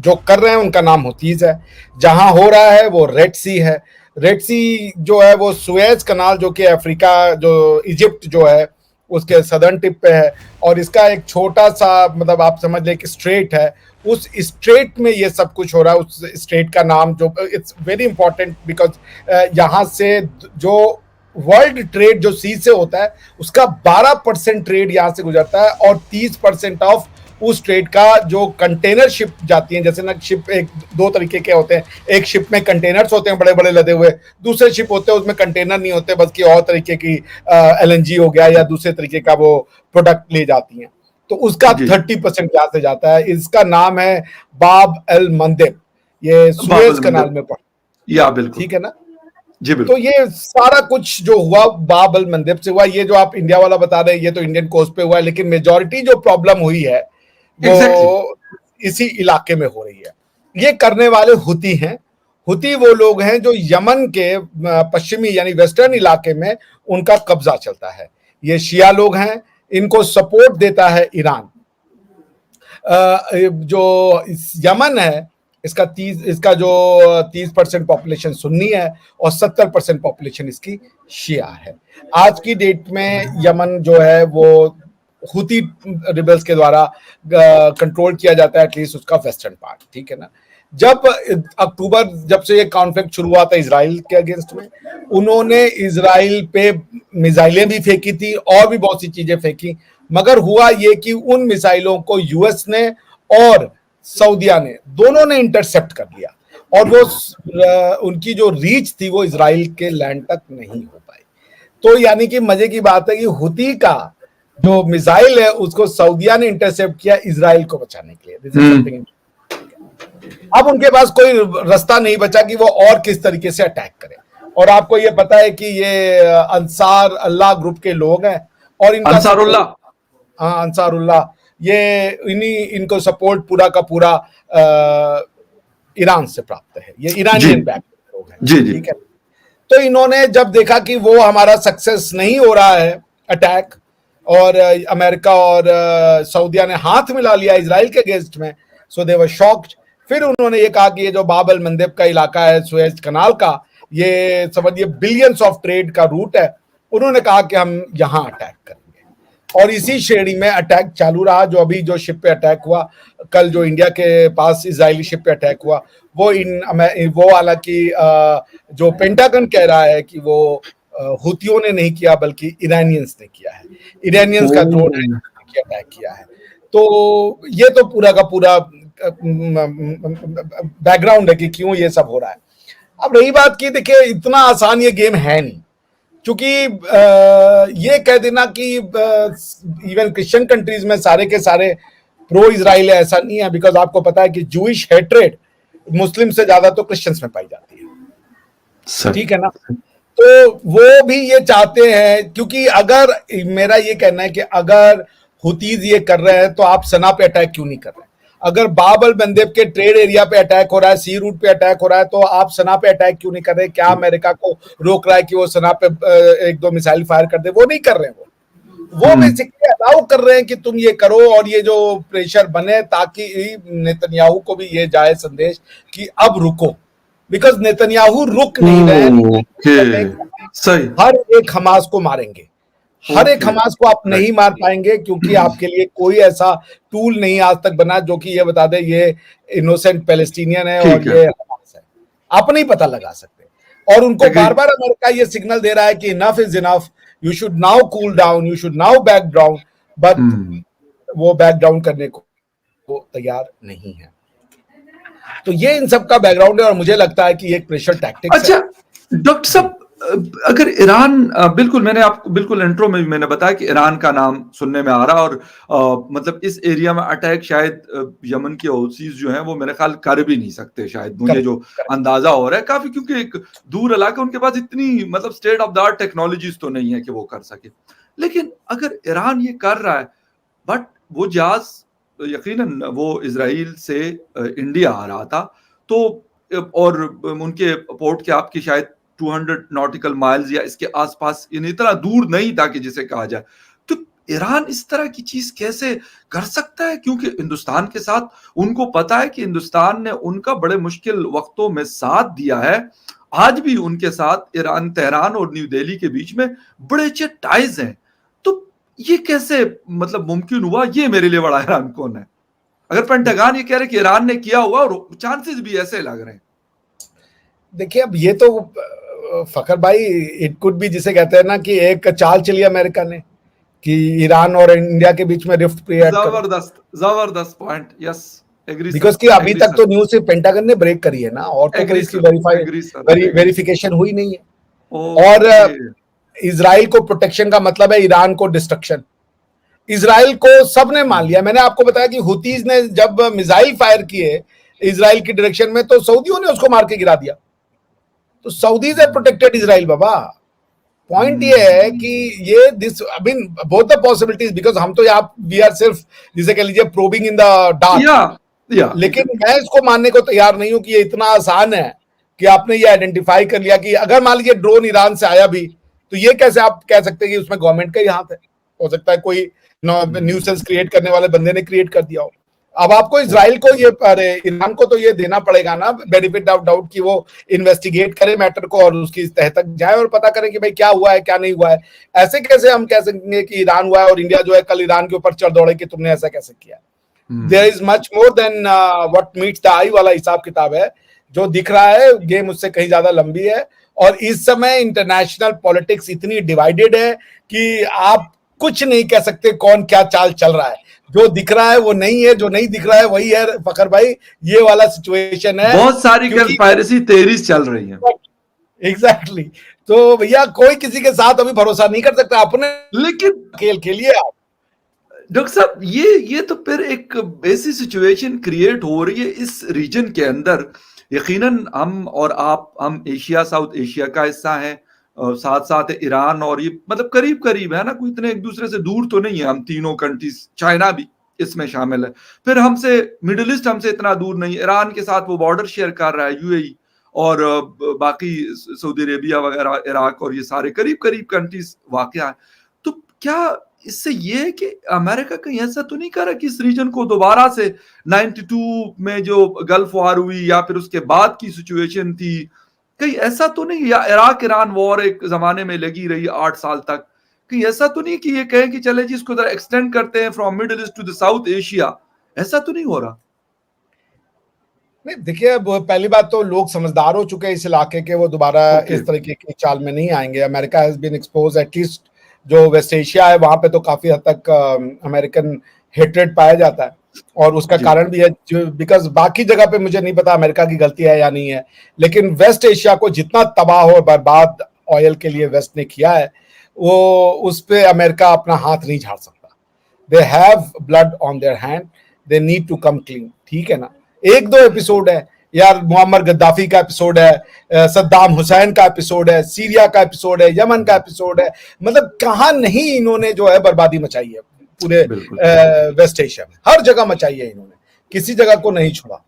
जो कर रहे हैं उनका नाम हुतीज है। जहां हो रहा है वो रेड सी है। रेड सी जो है वो सुएज कनाल, जो कि अफ्रीका, जो इजिप्ट जो है उसके सदर्न टिप पे है, और इसका एक छोटा सा, मतलब आप समझ लें कि स्ट्रेट है। उस स्ट्रेट में ये सब कुछ हो रहा है। उस स्ट्रेट का नाम, जो इट्स वेरी इंपॉर्टेंट बिकॉज यहाँ से जो वर्ल्ड ट्रेड जो सी से होता है उसका 12% ट्रेड यहाँ से गुजरता है, और 30% ऑफ उस ट्रेड का जो कंटेनर शिप जाती हैं। जैसे ना शिप एक दो तरीके के होते हैं, एक शिप में कंटेनर्स होते हैं बड़े बड़े लदे हुए, दूसरे शिप होते हैं उसमें कंटेनर नहीं होते, बल्कि और तरीके की एलएनजी हो गया या दूसरे तरीके का वो प्रोडक्ट ले जाती हैं। तो उसका जी 30% यहाँ से जाता है। इसका नाम है बाब एल मंदेब। ये सुएज बाबल कनाल मंदिर, में पड़ा। या बिल्कुल। ठीक है ना। जी तो बिल्कुल। ये सारा कुछ जो हुआ बाब अल मंदेब से हुआ। ये जो आप इंडिया वाला बता रहे हैं ये तो इंडियन कोस्ट पे हुआ है, लेकिन मेजोरिटी जो प्रॉब्लम हुई है एग्जैक्टली। वो इसी इलाके में हो रही है। ये करने वाले हुती हैं। हुती वो लोग हैं जो यमन के पश्चिमी यानी वेस्टर्न इलाके में उनका कब्जा चलता है। ये शिया लोग हैं। इनको सपोर्ट देता है ईरान। जो यमन है इसका जो 30% पॉपुलेशन सुन्नी है और 70% पॉपुलेशन इसकी शिया है। आज की डेट में यमन जो है वो हुती रिबल्स के द्वारा कंट्रोल किया जाता है, एटलीस्ट उसका वेस्टर्न पार्ट। ठीक है ना। जब अक्टूबर, जब से ये कॉन्फ्लिक्ट शुरू हुआ था इसराइल के अगेंस्ट में, उन्होंने इसराइल पे मिसाइलें भी फेंकी थी और भी बहुत सी चीजें फेंकी, मगर हुआ ये कि उन मिसाइलों को यूएस ने और सऊदिया ने, दोनों ने इंटरसेप्ट कर लिया, और वो उनकी जो रीच थी वो इसराइल के लैंड तक नहीं हो पाई। तो यानी कि मजे की बात है कि हुती का जो मिसाइल है उसको सऊदिया ने इंटरसेप्ट किया इसराइल को बचाने के लिए। This is something. अब उनके पास कोई रास्ता नहीं बचा कि वो और किस तरीके से अटैक करें। और आपको ये पता है कि ये अंसार अल्लाह ग्रुप के लोग हैं, और इनका अंसारुल्लाह। सपोर्ट, हाँ अंसारुल्लाह, ये इनको सपोर्ट पूरा का पूरा ईरान से प्राप्त है। ये जी ईरानियन बैक लोग हैं। जी जी। ठीक है। तो इन्होंने जब देखा कि वो हमारा सक्सेस नहीं हो रहा है अटैक, और अमेरिका और सऊदिया ने हाथ मिला लिया इसराइल के अगेंस्ट में, सो दे वर शॉक्ड। फिर उन्होंने ये कहा कि ये जो बाब अल मंदेब का इलाका है सुएज कनाल का, ये समझिए बिलियंस ऑफ ट्रेड का रूट है। उन्होंने कहा कि हम यहां अटैक करेंगे, और इसी श्रेणी में अटैक चालू रहा। जो अभी जो शिप पे अटैक हुआ, कल जो इंडिया के पास इजरायली शिप पे अटैक हुआ, वो हालांकि जो पेंटागन कह रहा है कि वो हुतियों ने नहीं किया बल्कि ईरानियंस ने किया है। ईरानियंस का ड्रोन है कि अटैक किया है। तो ये तो पूरा का पूरा बैकग्राउंड है कि क्यों ये सब हो रहा है। अब रही बात की, देखिए इतना आसान ये गेम है नहीं, क्योंकि ये कह देना कि इवन क्रिश्चियन कंट्रीज में सारे के सारे प्रो इजराइल है, ऐसा नहीं है। बिकॉज आपको पता है कि जूइश हेट्रेड मुस्लिम से ज्यादा तो क्रिश्चियंस में पाई जाती है। ठीक है ना। तो वो भी ये चाहते हैं, क्योंकि अगर, मेरा ये कहना है कि अगर हुतीज ये कर रहे हैं तो आप सना पे अटैक क्यों नहीं कर रहे हैं? अगर बाब अल मंदेब के ट्रेड एरिया पे अटैक हो रहा है, सी रूट पे अटैक हो रहा है, तो आप सना पे अटैक क्यों नहीं कर रहे? क्या अमेरिका को रोक रहा है कि वो सना पे एक दो मिसाइल फायर कर दे? वो नहीं कर रहे हैं। वो बेसिकली अलाउ कर रहे हैं कि तुम ये करो, और ये जो प्रेशर बने ताकि नेतन्याहू को भी ये जाए संदेश कि अब रुको। बिकॉज नेतन्याहू रुक नहीं रहे हैं। सही। हर एक हमास को मारेंगे। हर एक हमास को आप नहीं मार पाएंगे, क्योंकि आपके लिए कोई ऐसा टूल नहीं आज तक बना जो कि ये बता दे ये इनोसेंट पैलेस्टीनियन है और ये हमास है। आप नहीं पता लगा सकते। और उनको बार बार अमेरिका ये सिग्नल दे रहा है कि enough is enough, you should now cool down, you should now back down, but वो बैक डाउन करने को तैयार नहीं है। तो ये इन सब का बैकग्राउंड है, और मुझे लगता है कि ये एक प्रेशर टैक्टिक्स अच्छा डॉक्टर साहब, अगर ईरान, बिल्कुल मैंने आपको बिल्कुल इंट्रो में भी मैंने बताया कि ईरान का नाम सुनने में आ रहा, और मतलब इस एरिया में अटैक शायद यमन के हौसीज जो हैं वो मेरे ख्याल कर भी नहीं सकते, शायद मुझे जो अंदाजा हो रहा है काफी, क्योंकि एक दूर इलाका, उनके पास इतनी मतलब state of the art technologies तो नहीं है कि वो कर सके। लेकिन अगर ईरान ये कर रहा है, बट वो जहाज यकीनन वो इजराइल से इंडिया आ रहा था, तो और उनके पोर्ट के आपकी शायद 200 नॉटिकल माइल्स या इसके आसपास, इतना दूर नहीं था कि जिसे कहा जाए। तो ईरान इस तरह की चीज कैसे कर सकता है? क्योंकि हिंदुस्तान के साथ उनको पता है कि हिंदुस्तान ने उनका बड़े मुश्किल वक्तों में साथ दिया है। आज भी उनके साथ ईरान, तेहरान और न्यू दिल्ली के बीच में बड़े अच्छे टाइज हैं। तो ये कैसे मतलब मुमकिन हुआ? ये मेरे लिए बड़ा हैरान कौन है। अगर पेंटागन ये कह रहे कि ईरान ने किया हुआ, और चांसेस भी ऐसे लग रहे हैं। देखिए, अब ये तो फखर भाई, इट कुड भी, जिसे कहते हैं ना कि एक चाल चली अमेरिका ने कि ईरान और इंडिया के बीच में रिफ्ट क्रिएट करो। जबरदस्त, जबरदस्त point. Yes, agree because sir, कि अभी एग्री तक सर, तो न्यूज सिर्फ पेंटागन ने ब्रेक करी है ना, और तो कोई एग्री इसकी sir, agree sir, agree sir. Verification हुई नहीं है। और ओके, इजराइल को प्रोटेक्शन का मतलब है ईरान को डिस्ट्रक्शन। इजराइल को सबने मान लिया। मैंने आपको बताया कि हुतीज ने जब मिसाइल फायर किए इजराइल की डायरेक्शन में, तो सऊदियों ने उसको मार के गिरा दिया। तो Saudis have protected Israel Baba. Point ये है कि ये this I mean both the possibilities, because हम तो यहाँ वी आर सिर्फ, जिसे कह लीजिए, प्रोबिंग इन द डार्क। या लेकिन मैं इसको मानने को तैयार नहीं हूं कि ये इतना आसान है कि आपने ये आइडेंटिफाई कर लिया कि अगर मान लीजिए ड्रोन ईरान से आया भी, तो ये कैसे आप कह सकते हैं कि उसमें गवर्नमेंट का ही हाथ है? हो सकता है कोई न्यूसेंस क्रिएट करने वाले बंदे ने क्रिएट कर दिया हो। अब आपको इजराइल को ये, अरे ईरान को तो ये देना पड़ेगा ना बेनिफिट ऑफ डाउट कि वो इन्वेस्टिगेट करे मैटर को और उसकी तह तक जाए और पता करें कि भाई क्या हुआ है क्या नहीं हुआ है। ऐसे कैसे हम कह सकेंगे कि ईरान हुआ है और इंडिया जो है कल ईरान के ऊपर चढ़ दौड़े कि तुमने ऐसा कैसे किया? There is much more than what meets the eye वाला हिसाब किताब है। जो दिख रहा है गेम उससे कहीं ज्यादा लंबी है। और इस समय इंटरनेशनल पॉलिटिक्स इतनी डिवाइडेड है कि आप कुछ नहीं कह सकते कौन क्या चाल चल रहा है। जो दिख रहा है वो नहीं है, जो नहीं दिख रहा है वही है। फखर भाई, ये वाला सिचुएशन है। बहुत सारी कंस्पायरेसी थ्योरीज चल रही हैं। एग्जैक्टली। तो भैया कोई किसी के साथ अभी भरोसा नहीं कर सकता अपने लेकिन खेल के लिए। आप डॉक्टर साहब, ये तो फिर एक ऐसी सिचुएशन क्रिएट हो रही है इस रीजन के अंदर। यकीनन हम और आप, हम एशिया, साउथ एशिया का हिस्सा है, साथ साथ ईरान और ये मतलब करीब करीब है ना, कोई इतने एक दूसरे से दूर तो नहीं है। हम तीनों कंट्रीज, चाइना भी इसमें शामिल है। फिर हमसे मिडिल ईस्ट हमसे इतना दूर नहीं है। ईरान के साथ वो बॉर्डर शेयर कर रहा है यूएई, और बाकी सऊदी अरेबिया वगैरह, इराक और ये सारे करीब करीब कंट्रीज वाकया है। तो क्या इससे ये है कि अमेरिका कहीं ऐसा तो नहीं कर रहा कि इस रीजन को दोबारा से 92 में जो गल्फ वार हुई या फिर उसके बाद की सिचुएशन थी, कहीं ऐसा तो नहीं, या इराक ईरान वॉर एक जमाने में लगी रही 8 साल तक, कहीं ऐसा तो नहीं कि ये कहें कि चले जी इसको जरा एक्सटेंड करते हैं from Middle East to the South Asia? ऐसा तो नहीं हो रहा? नहीं, देखिए, पहली बात तो लोग समझदार हो चुके हैं इस इलाके के, वो दोबारा इस तरीके की चाल में नहीं आएंगे। America has been expose, at least जो वेस्ट एशिया है वहां पे तो काफी हद तक अमेरिकन हेट्रेड पाया जाता है। और उसका कारण भी है बिकॉज बाकी जगह पे मुझे नहीं पता अमेरिका की गलती है या नहीं है, लेकिन वेस्ट एशिया को जितना तबाह और बर्बाद ऑयल के लिए वेस्ट ने किया है, वो उस पे अमेरिका अपना हाथ नहीं झाड़ सकता। They have blood on their hand, they need to come clean. ठीक है ना? एक दो एपिसोड है यार, मुअम्मर गद्दाफी का एपिसोड है, सद्दाम हुसैन का एपिसोड है, सीरिया का एपिसोड है, यमन का एपिसोड है। मतलब कहां नहीं इन्होंने जो है बर्बादी मचाई है पूरे वेस्ट एशिया में। हर जगह मचाई है इन्होंने, किसी जगह को नहीं छोड़ा।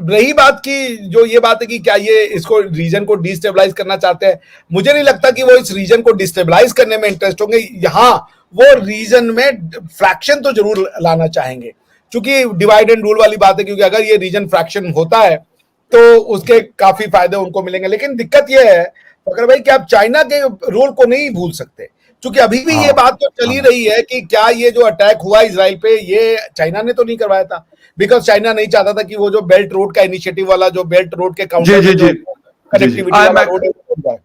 रही बात की, जो ये बात है कि क्या ये इसको रीजन को डिस्टेबलाइज करना चाहते हैं, मुझे नहीं लगता कि वो इस रीजन को डिस्टेबलाइज करने में इंटरेस्ट होंगे। यहाँ वो रीजन में फ्रैक्शन तो जरूर लाना चाहेंगे, क्योंकि डिवाइड एंड रूल वाली बात है। क्योंकि अगर ये रीजन फ्रैक्शन होता है तो उसके काफी फायदे उनको मिलेंगे। लेकिन दिक्कत यह है फकर भाई कि आप चाइना के रोल को नहीं भूल सकते, क्योंकि अभी भी ये बात तो चली रही है कि क्या ये जो अटैक हुआ इजराइल पे, ये चाइना ने तो नहीं करवाया था। बिकॉज चाइना नहीं चाहता था कि वो जो बेल्ट रोड का इनिशिएटिव वाला, जो बेल्ट रोड के काउंटर कनेक्टिविटी वाला रोड है,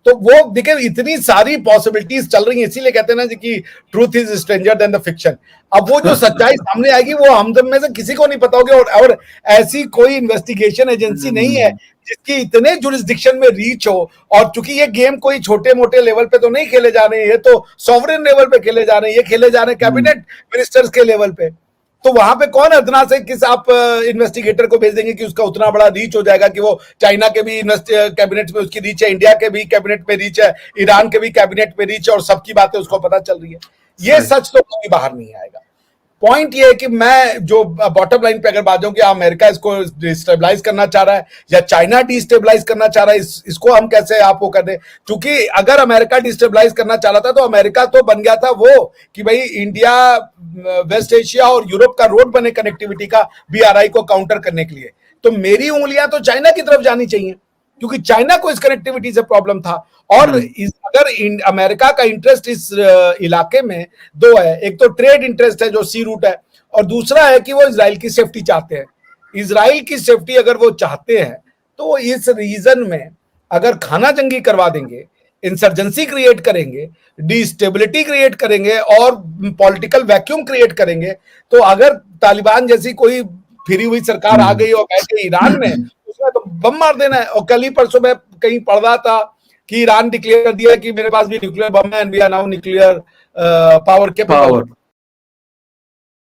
तो वो देखिए इतनी सारी पॉसिबिलिटीज चल रही हैं। इसीलिए कहते हैं ना कि truth is stranger then the fiction. अब वो जो सच्चाई सामने आएगी वो हम में से किसी को नहीं पता होगी। और ऐसी कोई इन्वेस्टिगेशन एजेंसी नहीं है जिसकी इतने जुरिस्डिक्शन में रीच हो। और चूंकि ये गेम कोई छोटे मोटे लेवल पे तो नहीं खेले जा रहे हैं, ये तो सॉवरेन लेवल पे खेले जा रहे हैं, ये खेले जा रहे हैं कैबिनेट मिनिस्टर्स के लेवल पे। तो वहां पे कौन अदना से किस आप इन्वेस्टिगेटर को भेज देंगे कि उसका उतना बड़ा रीच हो जाएगा कि वो चाइना के भी कैबिनेट में उसकी रीच है, इंडिया के भी कैबिनेट में रीच है, ईरान के भी कैबिनेट में रीच है, और सबकी बातें उसको पता चल रही है। ये सच तो कभी बाहर नहीं आएगा। पॉइंट ये है कि मैं जो बॉटम लाइन पे अगर बात जाऊं कि अमेरिका इसको डिस्टेबलाइज करना चाह रहा है या चाइना डिस्टेबलाइज करना चाह रहा है, इसको हम कैसे आप वो कर दें, क्योंकि अगर अमेरिका डिस्टेबलाइज करना चाह रहा था तो अमेरिका तो बन गया था वो कि भाई इंडिया, वेस्ट एशिया और यूरोप का रोड बने कनेक्टिविटी का, बीआरआई को काउंटर करने के लिए। तो मेरी उंगलियां तो चाइना की तरफ जानी चाहिए क्योंकि चाइना को इस कनेक्टिविटी से प्रॉब्लम था। और अगर अमेरिका का इंटरेस्ट इस इलाके में दो है, एक तो ट्रेड इंटरेस्ट है जो सी रूट है, और दूसरा है कि वो इजराइल की सेफ्टी चाहते हैं। इजराइल की सेफ्टी अगर वो चाहते हैं तो वो इस रीजन में अगर खाना जंगी करवा देंगे, इंसर्जेंसी क्रिएट करेंगे, डिस्टेबिलिटी क्रिएट करेंगे और पॉलिटिकल वैक्यूम क्रिएट करेंगे, तो अगर तालिबान जैसी कोई फिरी हुई सरकार आ गई और बैठ गई ईरान में, उसमें तो बम मार देना है। और कल ही परसों में कहीं पढ़ रहा था कि ईरान डिक्लेयर कर दिया कि मेरे पास भी न्यूक्लियर बम है and we are now nuclear power capable.